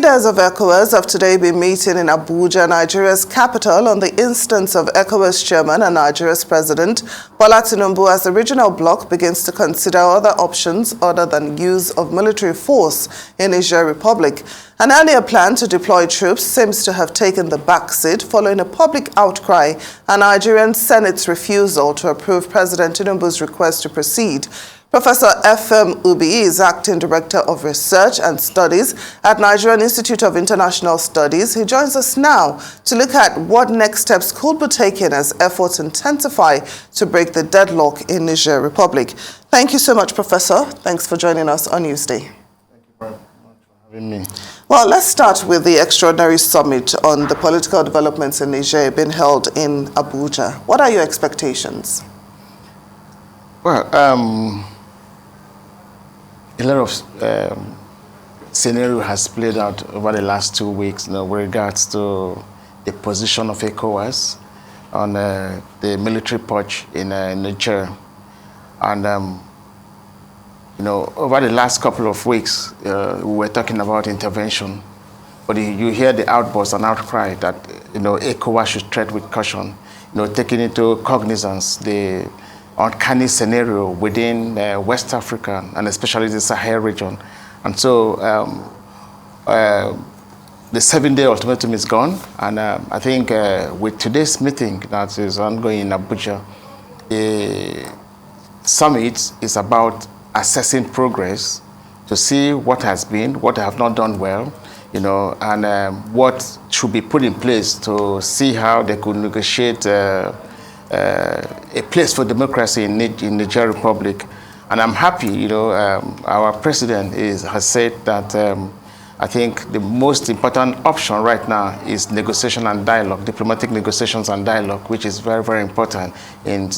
Leaders of ECOWAS have today been meeting in Abuja, Nigeria's capital, on the instance of ECOWAS chairman and Nigeria's president, Bola Tinubu, as the regional bloc begins to consider other options other than use of military force in Niger Republic. An earlier plan to deploy troops seems to have taken the backseat following a public outcry and Nigerian Senate's refusal to approve President Tinubu's request to proceed. Professor Efem is Acting Director of Research and Studies at Nigerian Institute of International Studies. He joins us now to look at what next steps could be taken as efforts intensify to break the deadlock in Niger Republic. Thank you so much, Professor. Thanks for joining us on Newsday. Thank you very much for having me. Well, let's start with the extraordinary summit on the political developments in Niger being held in Abuja. What are your expectations? Well, a lot of scenario has played out over the last 2 weeks, with regards to the position of ECOWAS on the military purge in Niger. And, over the last couple of weeks, we were talking about intervention. But you hear the outburst and outcry that, ECOWAS should tread with caution, taking into cognizance the uncanny scenario within West Africa and especially the Sahel region. And so the 7-day ultimatum is gone. And I think with today's meeting that is ongoing in Abuja, the summit is about assessing progress to see what has been, what have not done well, and what should be put in place to see how they could negotiate a place for democracy in Niger Republic. And I'm happy, our president has said that I think the most important option right now is negotiation and dialogue, diplomatic negotiations and dialogue, which is very, very important in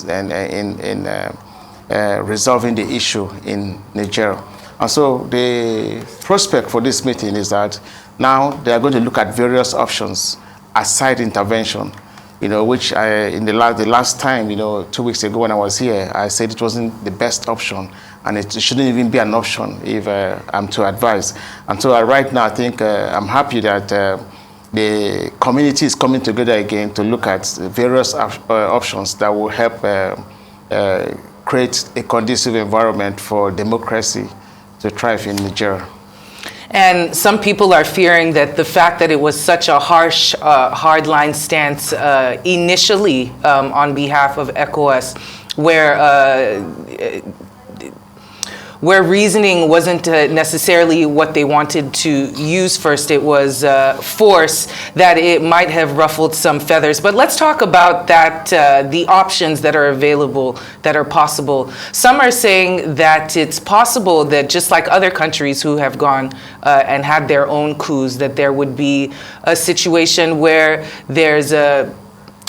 resolving the issue in Niger. And so the prospect for this meeting is that now they are going to look at various options aside intervention, which in the last time, 2 weeks ago when I was here, I said it wasn't the best option, and it shouldn't even be an option if I'm to advise. And so right now, I think I'm happy that the community is coming together again to look at various options that will help create a conducive environment for democracy to thrive in Niger. And some people are fearing that the fact that it was such a harsh, hardline stance initially on behalf of ECOWAS, where reasoning wasn't necessarily what they wanted to use first, it was force, that it might have ruffled some feathers. But let's talk about that, the options that are available, that are possible. Some are saying that it's possible that just like other countries who have gone and had their own coups, that there would be a situation where there's a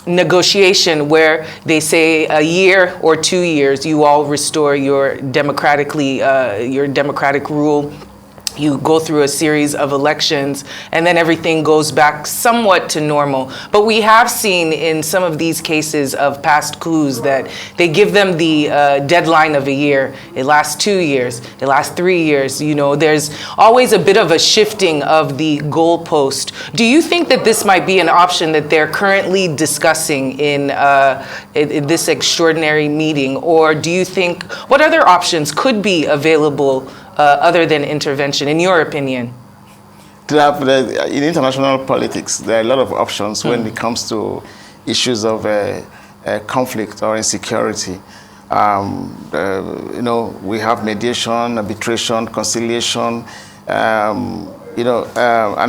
negotiation where they say a year or 2 years, you all restore your democratic rule. You go through a series of elections, and then everything goes back somewhat to normal. But we have seen in some of these cases of past coups that they give them the deadline of a year. It lasts 2 years. It lasts 3 years. There's always a bit of a shifting of the goalpost. Do you think that this might be an option that they're currently discussing in this extraordinary meeting? Or do you think, what other options could be available other than intervention, in your opinion? In international politics, there are a lot of options when it comes to issues of conflict or insecurity. We have mediation, arbitration, conciliation, and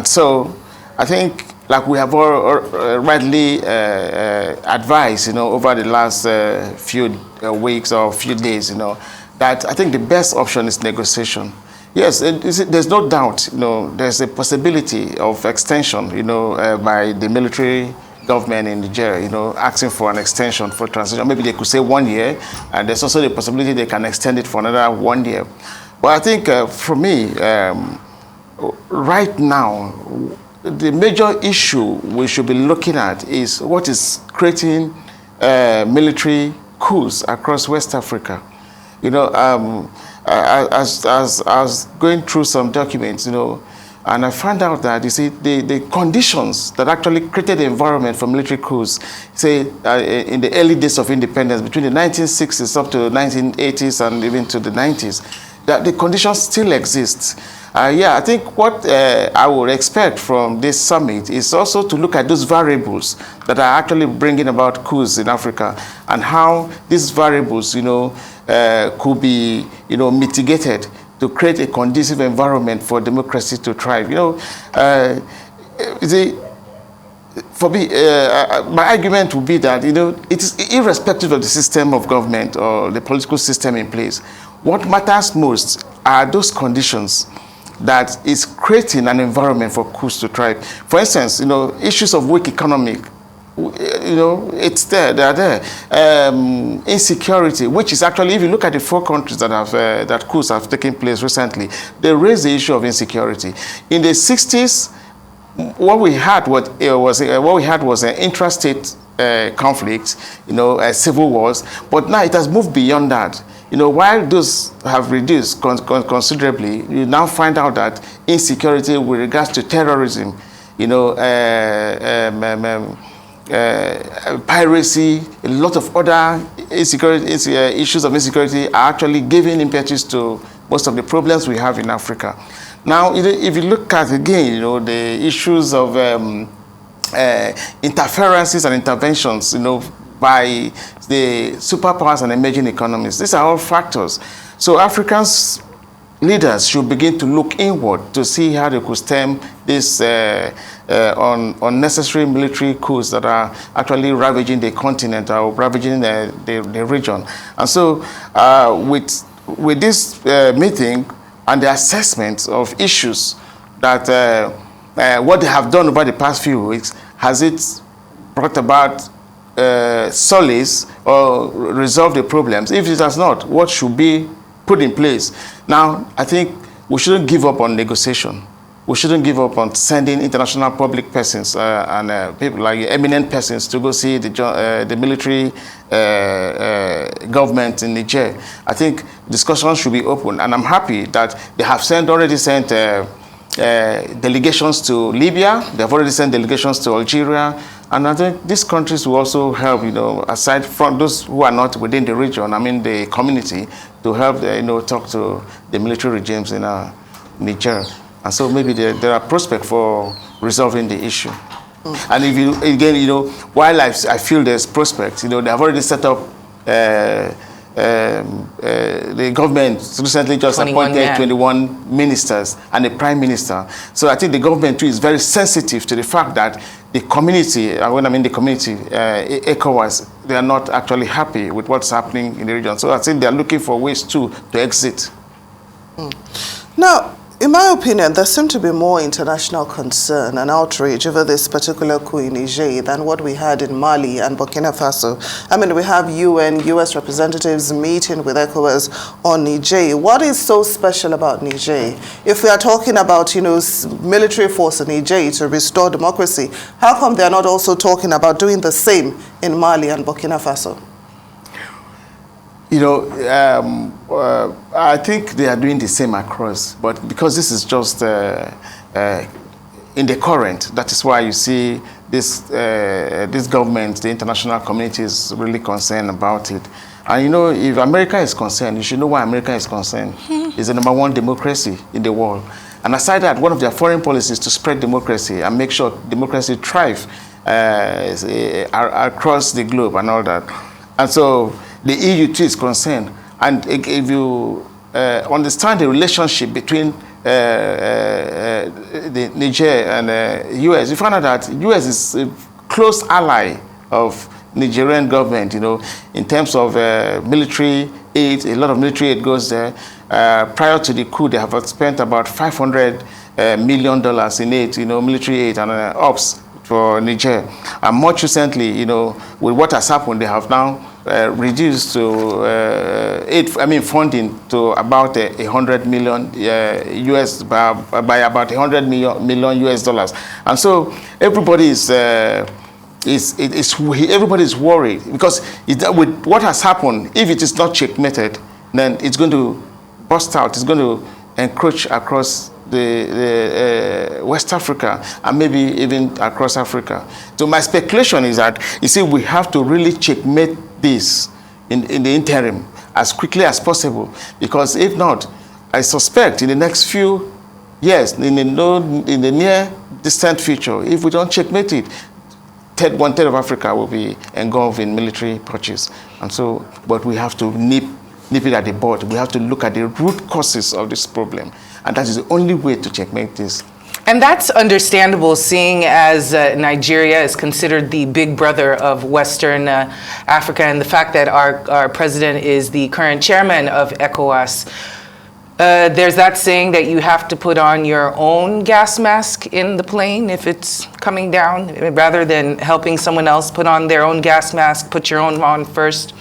so I think, like we have rightly advised, over the last few weeks or few days, that I think the best option is negotiation. Yes, there's no doubt, there's a possibility of extension, by the military government in Niger, asking for an extension for transition. Maybe they could say 1 year, and there's also the possibility they can extend it for another 1 year. But I think for me, right now, the major issue we should be looking at is what is creating military coups across West Africa. As going through some documents, And I found out that, you see, the conditions that actually created the environment for military coups, say, in the early days of independence, between the 1960s up to 1980s and even to the 90s, that the conditions still exist. Yeah, I think what I would expect from this summit is also to look at those variables that are actually bringing about coups in Africa, and how these variables, could be, mitigated to create a conducive environment for democracy to thrive. For me, my argument would be that, it is irrespective of the system of government or the political system in place. What matters most are those conditions that is creating an environment for coups to thrive. For instance, issues of weak economic, it's there, they are there. Insecurity, which is actually, if you look at the 4 countries that have that coups have taken place recently, they raised the issue of insecurity. In the 60s, what we had was an intrastate conflict, civil wars, but now it has moved beyond that. While those have reduced considerably, you now find out that insecurity with regards to terrorism, piracy, a lot of other issues of insecurity are actually giving impetus to most of the problems we have in Africa. Now, if you look at, again, the issues of interferences and interventions, by the superpowers and emerging economies. These are all factors. So Africans leaders should begin to look inward to see how they could stem this unnecessary military coups that are actually ravaging the continent or ravaging the region. And so with this meeting and the assessment of issues that what they have done over the past few weeks, has it brought about solace or resolve the problems? If it has not, what should be put in place? Now, I think we shouldn't give up on negotiation. We shouldn't give up on sending international public persons and people like eminent persons to go see the military government in Niger. I think discussions should be open, and I'm happy that they have already sent delegations to Libya. They have already sent delegations to Algeria. And I think these countries will also help, aside from those who are not within the region, the community, to help, talk to the military regimes in Niger. And so maybe there are prospects for resolving the issue. And if you, again, while I feel there's prospects, they have already set up the government recently just appointed 21 ministers and a prime minister. So I think the government too is very sensitive to the fact that the community, when I mean the community, ECOWAS, they are not actually happy with what's happening in the region. So I think they are looking for ways to exit. Now, in my opinion, there seemed to be more international concern and outrage over this particular coup in Niger than what we had in Mali and Burkina Faso. We have UN, US representatives meeting with ECOWAS on Niger. What is so special about Niger? If we are talking about, military force in Niger to restore democracy, how come they're not also talking about doing the same in Mali and Burkina Faso? I think they are doing the same across, but because this is just in the current, that is why you see this government, the international community is really concerned about it. And if America is concerned, you should know why America is concerned. It's the #1 democracy in the world. And aside that, one of their foreign policies is to spread democracy and make sure democracy thrives across the globe and all that. And so the EU too is concerned. And if you understand the relationship between the Niger and US, you find out that US is a close ally of Nigerian government, in terms of military aid. A lot of military aid goes there. Prior to the coup, they have spent about $500 million in aid, military aid and ops for Niger. And much recently, with what has happened, they have now reduced to funding to about 100 million US by about 100 million US dollars. And so everybody everybody's worried, because with what has happened, if it is not checkmated, then it's going to burst out. It's going to encroach across West Africa, and maybe even across Africa. So my speculation is that, you see, we have to really checkmate this in the interim as quickly as possible, because if not, I suspect in the next few years, in the near distant future, if we don't checkmate it, one third of Africa will be engulfed in military purchase. And so, but we have to nip it at the bud. We have to look at the root causes of this problem. And that is the only way to checkmate this. And that's understandable, seeing as Nigeria is considered the big brother of Western Africa, and the fact that our president is the current chairman of ECOWAS. There's that saying that you have to put on your own gas mask in the plane if it's coming down, rather than helping someone else put on their own gas mask, put your own on first.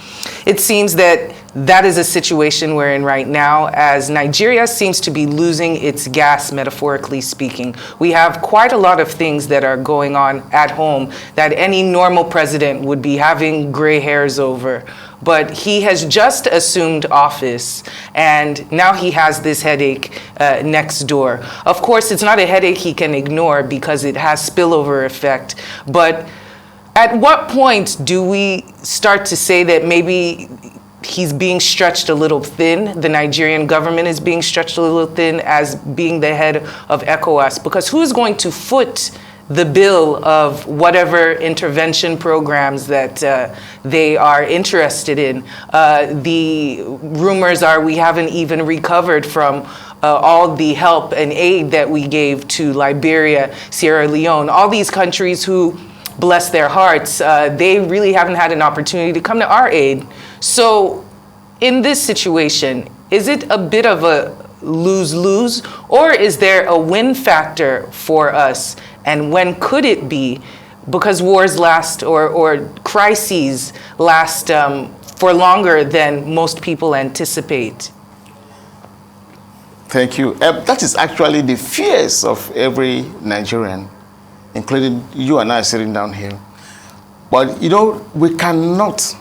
It seems that that is a situation we're in right now, as Nigeria seems to be losing its gas, metaphorically speaking. We have quite a lot of things that are going on at home that any normal president would be having gray hairs over. But he has just assumed office, and now he has this headache next door. Of course, it's not a headache he can ignore because it has spillover effect. But at what point do we start to say that maybe he's being stretched a little thin, the Nigerian government is being stretched a little thin as being the head of ECOWAS? Because who's going to foot the bill of whatever intervention programs that they are interested in? The rumors are we haven't even recovered from all the help and aid that we gave to Liberia, Sierra Leone, all these countries who, bless their hearts, they really haven't had an opportunity to come to our aid. So in this situation, is it a bit of a lose-lose, or is there a win factor for us? And when could it be? Because wars last, or crises last for longer than most people anticipate. Thank you. That is actually the fears of every Nigerian, including you and I sitting down here. But, you know, we cannot,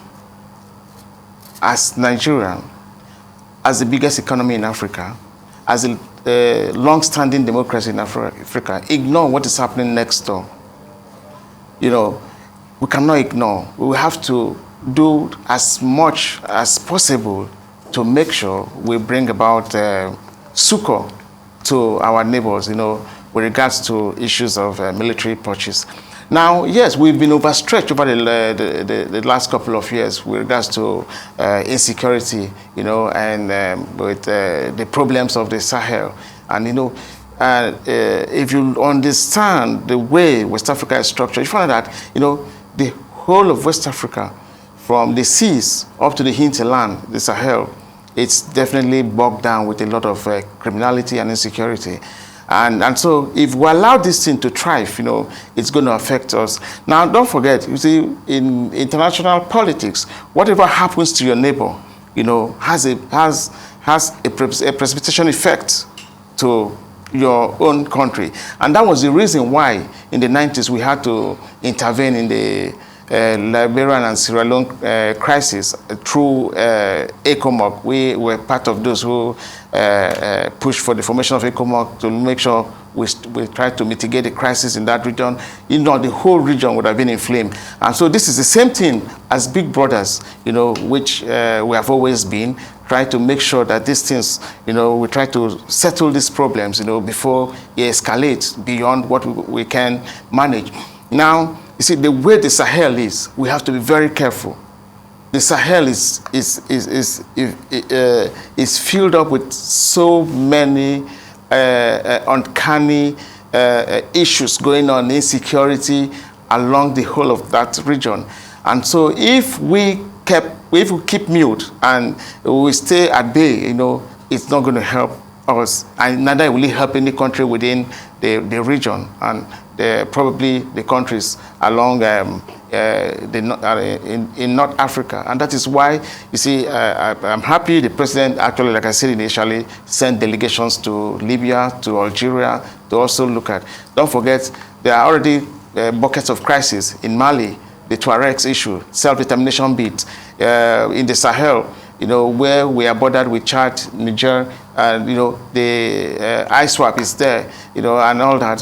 as Nigeria, as the biggest economy in Africa, as a long-standing democracy in Africa, ignore what is happening next door. You know, we cannot ignore. We have to do as much as possible to make sure we bring about succor to our neighbors, you know, with regards to issues of military purchase. Now, yes, we've been overstretched over the last couple of years with regards to insecurity, you know, and with the problems of the Sahel. And, you know, if you understand the way West Africa is structured, you find that, you know, the whole of West Africa, from the seas up to the hinterland, the Sahel, it's definitely bogged down with a lot of criminality and insecurity. And so if we allow this thing to thrive, you know, it's going to affect us. Now, don't forget, you see, in international politics, whatever happens to your neighbor, you know, has a precipitation effect to your own country. And that was the reason why in the 90s we had to intervene in the Liberian and Sierra Leone crisis through ECOMOG. We were part of those who pushed for the formation of ECOMOG to make sure we tried to mitigate the crisis in that region. You know, the whole region would have been inflamed. And so this is the same thing as big brothers, you know, which we have always been, trying to make sure that these things, you know, we try to settle these problems, you know, before it escalates beyond what we can manage. Now, you see, the way the Sahel is, we have to be very careful. The Sahel is filled up with so many uncanny issues going on, insecurity along the whole of that region. And so if we keep mute and we stay at bay, you know, it's not going to help us, and neither will it help any country within the region, and probably the countries along in North Africa. And that is why, you see, I'm happy the president actually, like I said initially, sent delegations to Libya, to Algeria, to also look at. Don't forget, there are already buckets of crisis in Mali, the Tuaregs issue, self-determination bit, in the Sahel, where we are bordered with Chad, Niger, and the ISWAP is there, and all that,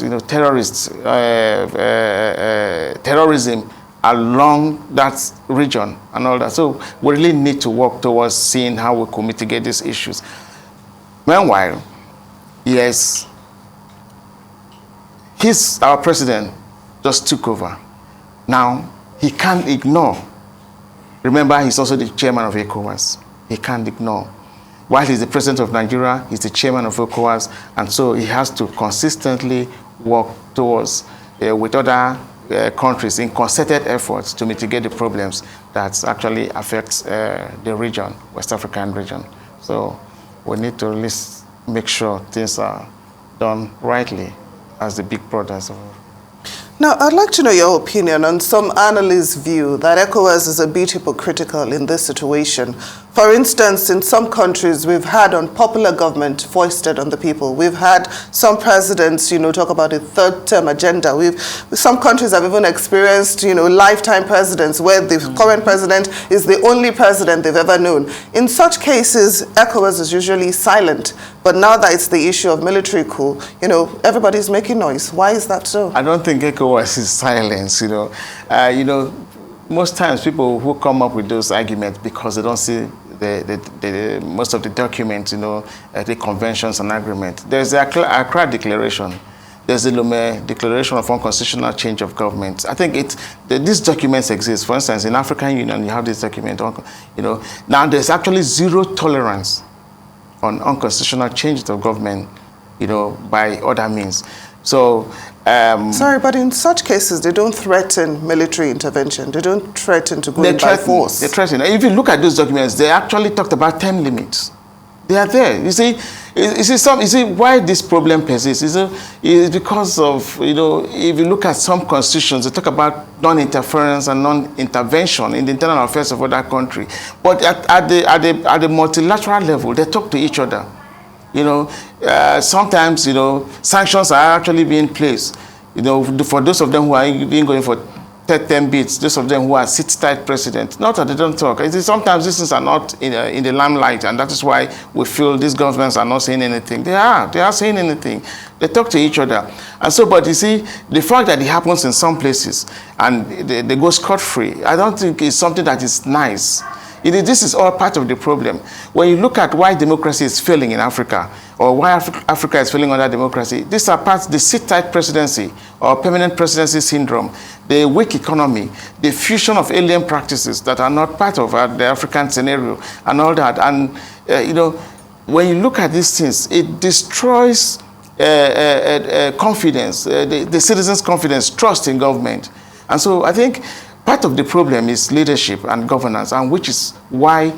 terrorism along that region and all that. So we really need to work towards seeing how we could mitigate these issues. Meanwhile, yes, our president just took over. Now, he can't ignore. Remember, he's also the chairman of ECOWAS. He can't ignore. While he's the president of Nigeria, he's the chairman of ECOWAS, and so he has to consistently work towards, with other countries in concerted efforts to mitigate the problems that actually affects the region, West African region. So we need to at least make sure things are done rightly as the big brothers. Now, I'd like to know your opinion on some analysts' view that ECOWAS is a bit hypocritical in this situation. For instance, in some countries, we've had unpopular government foisted on the people. We've had some presidents, talk about a third-term agenda. Some countries have even experienced, lifetime presidents where the current president is the only president they've ever known. In such cases, ECOWAS is usually silent. But now that it's the issue of military coup, everybody's making noise. Why is that so? I don't think ECOWAS is silence, most times people who come up with those arguments because they don't see most of the documents, the conventions and agreements. There's the Accra Declaration. There's the Lomé Declaration of Unconstitutional Change of Government. I think these documents exist. For instance, in African Union, you have this document. Now there's actually zero tolerance on unconstitutional changes of government, by other means. So, sorry, but in such cases, they don't threaten military intervention. They don't threaten to go in by force. They threaten. If you look at those documents, they actually talked about term limits. They are there. You see why this problem persists. It's because of, if you look at some constitutions, they talk about non-interference and non-intervention in the internal affairs of other country. But at the multilateral level, they talk to each other. Sometimes, sanctions are actually being placed, for those of them who are being going for third-term bids, those of them who are sit-tight president. Not that they don't talk. Sometimes these things are not in the limelight, and that is why we feel these governments are not saying anything. They are saying anything. They talk to each other. And so, but you see, the fact that it happens in some places and they go scot-free, I don't think it's something that is nice. This is all part of the problem. When you look at why democracy is failing in Africa, or why Africa is failing under democracy, these are parts, the sit-tight presidency or permanent presidency syndrome, the weak economy, the fusion of alien practices that are not part of the African scenario, and all that. And, when you look at these things, it destroys confidence, the citizens' confidence, trust in government. And so I think part of the problem is leadership and governance, and which is why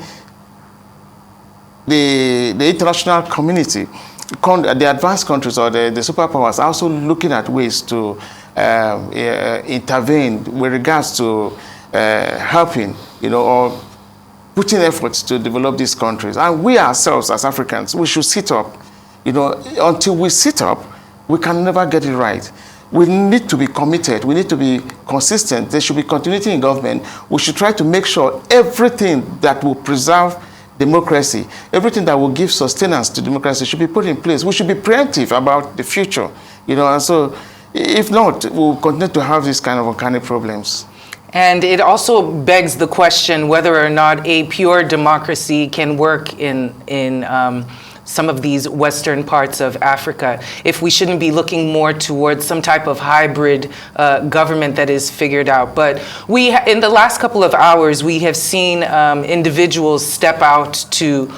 the international community, the advanced countries or the superpowers are also looking at ways to intervene with regards to helping, or putting efforts to develop these countries. And we ourselves as Africans, we should sit up. Until we sit up, we can never get it right. We need to be committed. We need to be consistent. There should be continuity in government. We should try to make sure everything that will preserve democracy, everything that will give sustenance to democracy should be put in place. We should be preemptive about the future. And so if not, we'll continue to have these kind of uncanny problems. And it also begs the question whether or not a pure democracy can work in some of these western parts of Africa, if we shouldn't be looking more towards some type of hybrid government that is figured out. But in the last couple of hours, we have seen individuals step out to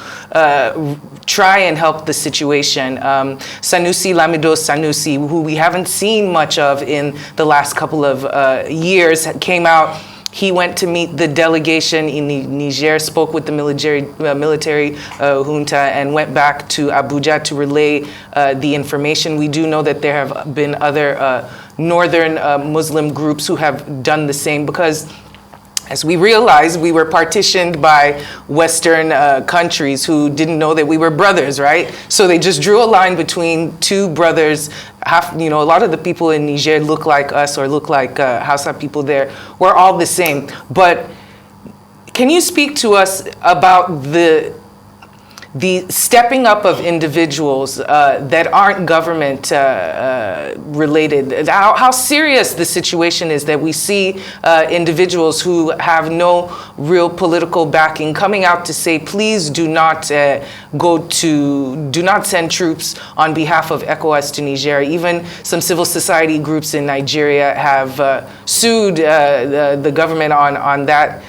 try and help the situation. Sanusi Lamido Sanusi, who we haven't seen much of in the last couple of years, came out. He went to meet the delegation in Niger, spoke with the military junta, and went back to Abuja to relay the information. We do know that there have been other northern Muslim groups who have done the same, because as we realized, we were partitioned by Western countries who didn't know that we were brothers, right? So they just drew a line between two brothers. A lot of the people in Niger look like us or look like Hausa people there. We're all the same. But Can you speak to us about the stepping up of individuals that aren't government related? How serious the situation is that we see individuals who have no real political backing coming out to say, please do not do not send troops on behalf of ECOWAS to Niger. Even some civil society groups in Nigeria have sued the government on that.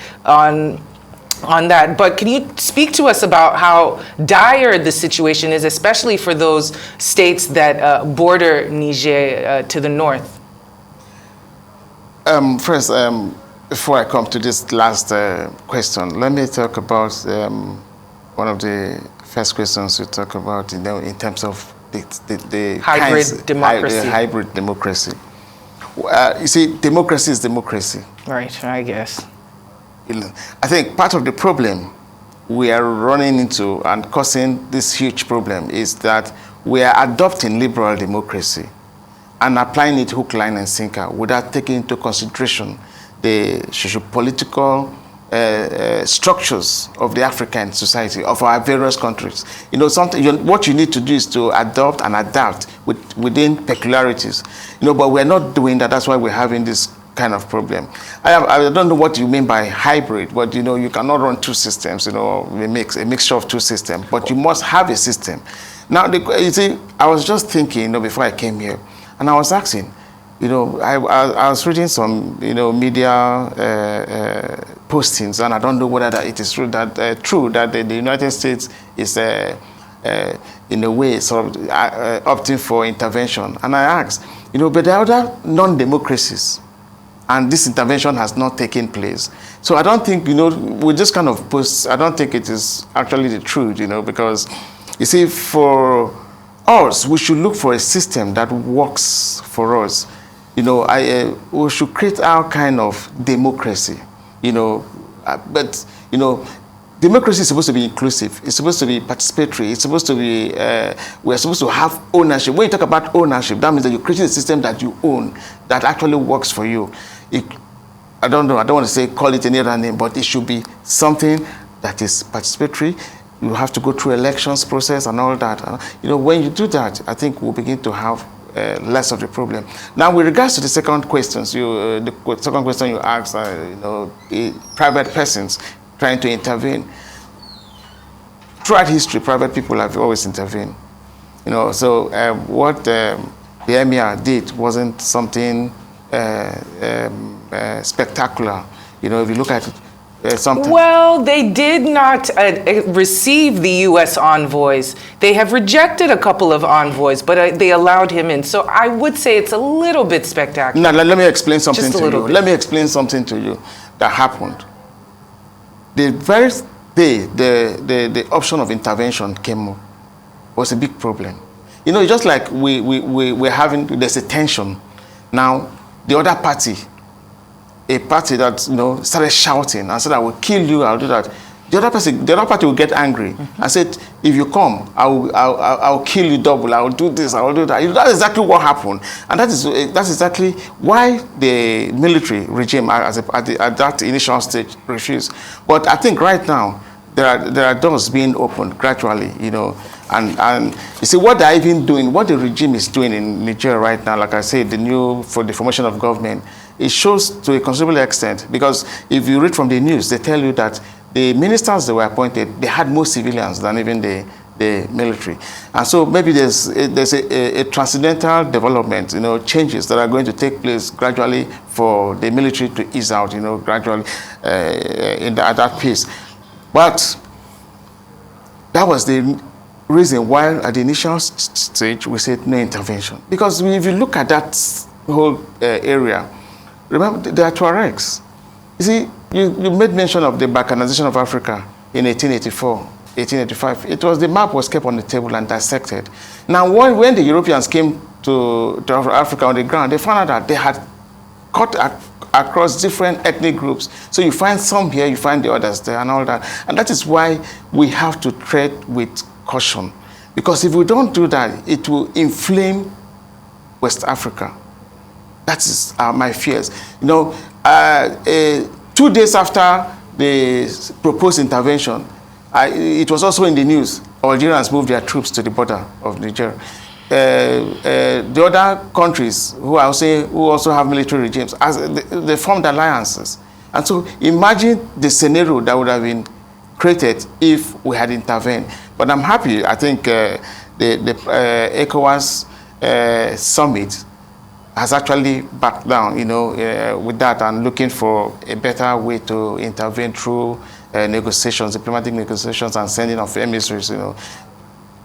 But can you speak to us about how dire the situation is, especially for those states that border Niger to the north? First, before I come to this last question, let me talk about one of the first questions you talk about, in terms of the hybrid democracy. The hybrid democracy. You see, democracy is democracy. Right, I guess. I think part of the problem we are running into and causing this huge problem is that we are adopting liberal democracy and applying it hook, line, and sinker without taking into consideration the socio-political structures of the African society, of our various countries. What you need to do is to adopt and adapt within peculiarities. But we're not doing that. That's why we're having this kind of problem. I don't know what you mean by hybrid, but you cannot run two systems, a mixture of two systems, but you must have a system. Now, you see, I was just thinking, before I came here, and I was asking, I was reading some, media postings, and I don't know whether it is true that the United States is, in a way, sort of opting for intervention. And I asked, but there are other non-democracies, and this intervention has not taken place. So I don't think, we just kind of post, I don't think it is actually the truth, because, you see, for us, we should look for a system that works for us. We should create our kind of democracy, but, democracy is supposed to be inclusive. It's supposed to be participatory. It's supposed to be, we're supposed to have ownership. When you talk about ownership, that means that you're creating a system that you own, that actually works for you. I don't know, I don't want to say call it any other name, but it should be something that is participatory. You have to go through elections process and all that. When you do that, I think we'll begin to have less of the problem. Now, with regards to the second questions, the second question you asked, the private persons trying to intervene. Throughout history, private people have always intervened. So what the emir did wasn't something spectacular. If you look at it, something. Well, they did not receive the U.S. envoys. They have rejected a couple of envoys, but they allowed him in. So I would say it's a little bit spectacular. Now, let me explain something to you. Bit. Let me explain something to you that happened. The very day the option of intervention came up was a big problem. Just like we're having, there's a tension. Now, the other party, a party that started shouting and said, I will kill you, I'll do that. The other party will get angry and said, if you come, I'll kill you double, I'll do this, I'll do that. That's exactly what happened. And that's exactly why the military regime at that initial stage refused. But I think right now, there are doors being opened gradually, and you see what they're even doing, what the regime is doing in Niger right now, like I said, for the formation of government, it shows to a considerable extent, because if you read from the news, they tell you that the ministers that were appointed, they had more civilians than even the military. And so maybe there's a transcendental development, changes that are going to take place gradually for the military to ease out, gradually at that pace. But that was the reason why at the initial stage we said no intervention. Because if you look at that whole area, remember, there are Tuaregs. You see, you made mention of the balkanization of Africa in 1884, 1885. The map was kept on the table and dissected. Now, when the Europeans came to Africa on the ground, they found out that they had cut across different ethnic groups. So you find some here, you find the others there and all that. And that is why we have to tread with caution. Because if we don't do that, it will inflame West Africa. That is my fears. 2 days after the proposed intervention, it was also in the news. Algerians moved their troops to the border of Niger. The other countries who also have military regimes, they formed alliances. And so imagine the scenario that would have been created if we had intervened. But I'm happy. I think the ECOWAS summit has actually backed down, with that, and looking for a better way to intervene through negotiations, diplomatic negotiations, and sending of emissaries.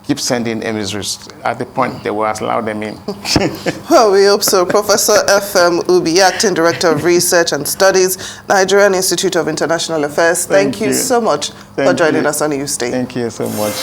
Keep sending emissaries at the point they will allow them in. Well, we hope so. Professor Efem Ubi, Acting Director of Research and Studies, Nigerian Institute of International Affairs. Thank you so much for joining us on You Stay. Thank you so much.